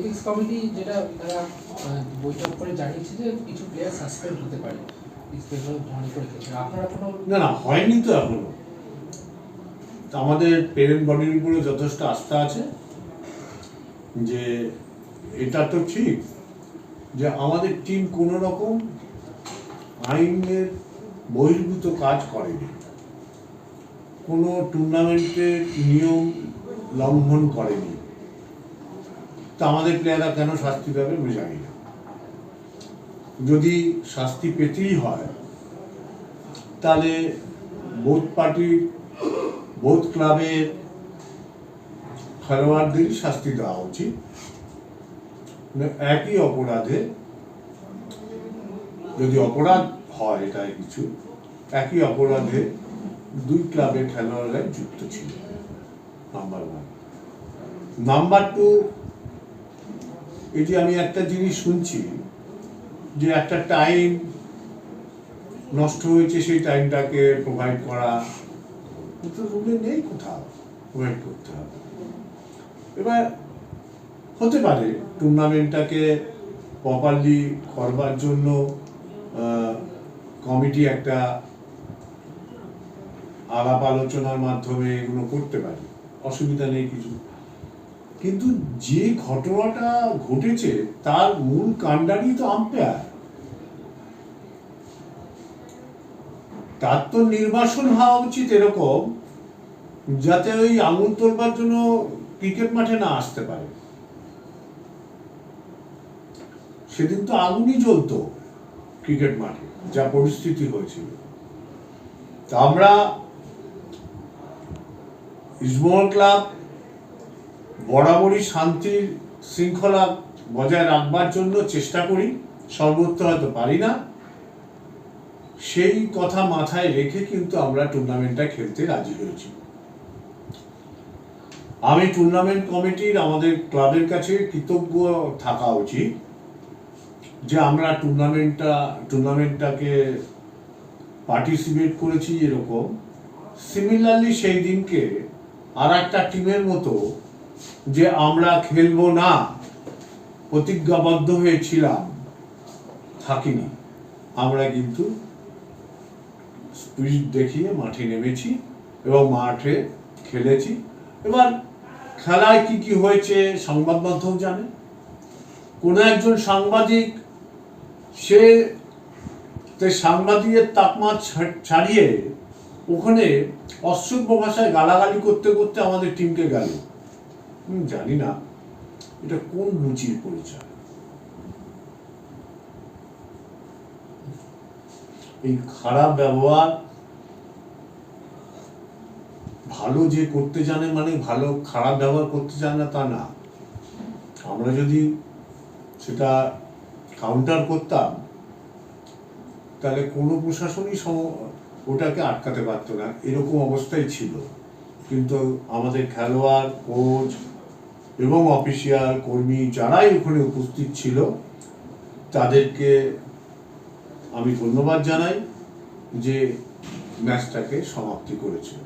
Ethics committee যেটা তারা বৈঠক করে জানিয়েছে যে কিছু প্লেয়ার সাসপেন্ড হতে পারে মনে করে ক্ষেত্রে আপনারা কোনো না হয়নি তো এখনো। আমাদের পেরেন্ট বডির উপরে যথেষ্ট আস্থা আছে যে এটা তো ঠিক যে আমাদের টিম কোনো রকম আইনের বহির্ভূত কাজ করেনি, কোনো টুর্নামেন্টের নিয়ম লঙ্ঘন করেনি। তা আমাদের প্লেয়াররা কেন শাস্তি পাবে আমি জানি না। যদি শাস্তি পেতেই হয় তাহলে বোথ পার্টি বোথ ক্লাবের খেলোয়াড়দেরই শাস্তি দেওয়া উচিত। একই অপরাধে যদি অপরাধ হয় এটাই কিছু, একই অপরাধে দুই ক্লাবের খেলোয়াড়রাই যুক্ত ছিল, নাম্বার ওয়ান। নাম্বার টু, এই যে আমি একটা জিনিস শুনছি যে একটা টাইম নষ্ট হয়েছে, সেই টাইমটাকে প্রোভাইড করা রুলে নেই, কোথাও প্রোভাইড করতে হবে। এবার হতে পারে টুর্নামেন্টটাকে প্রপারলি করবার জন্য কমিটি একটা আলাপ আলোচনার মাধ্যমে এগুলো করতে পারে, অসুবিধা নেই কিছু। কিন্তু যে ঘটনাটা ঘটেছে তার মূল কাণ্ডারই তো আম্পায়ার। তার তো নির্বাসন হওয়া উচিত এরকম যাতে ওই আঙুল তোলবার জন্য ক্রিকেট মাঠে না আসতে পারে। সেদিন তো আগুনই জ্বলতো ক্রিকেট মাঠে, যা পরিস্থিতি হয়েছিল। আমরা ইস্টবেঙ্গল ক্লাব বরাবরই শান্তির শৃঙ্খলা বজায় রাখবার জন্য চেষ্টা করি, সর্বত্র হয়তো পারি না। সেই কথা মাথায় রেখে কিন্তু আমরা টুর্নামেন্টটা খেলতে রাজি হয়েছি। আমি টুর্নামেন্ট কমিটির, আমাদের ক্লাবের কাছে কৃতজ্ঞ থাকা উচিত যে আমরা টুর্নামেন্টটাকে পার্টিসিপেট করেছি। এরকম সিমিলারলি সেই দিনকে আর একটা টিমের মতো যে আমরা খেলবো না প্রতিজ্ঞাবদ্ধ হয়েছিলাম, থাকিনি। আমরা কিন্তু স্পিরিট দেখিয়ে মাঠে নেমেছি এবং মাঠে খেলেছি। এবার খেলায় কি কি হয়েছে সংবাদ মাধ্যম জানে। কোনো একজন সাংবাদিক সে সাংবাদিকের তাকমা ছাড়িয়ে ওখানে অশ্রব্য ভাষায় গালাগালি করতে করতে আমাদের টিমকে গেল। জানি না এটা কোন রুচির পরিচয়। এই খারাপ ব্যবহার ভালো যে করতে জানে মানে ভালো খারাপ ব্যবহার করতে জানে না তা না। আমরা যদি সেটা কাউন্টার করতাম তাহলে কোনো প্রশাসনই ওটাকে আটকাতে পারতো না, এরকম অবস্থায় ছিল। কিন্তু আমাদের খেলোয়াড়, কোচ এবং অফিসিয়াল কর্মী যারাই ওখানে উপস্থিত ছিল তাদেরকে আমি ধন্যবাদ জানাই যে ম্যাচটাকে সমাপ্তি করেছে।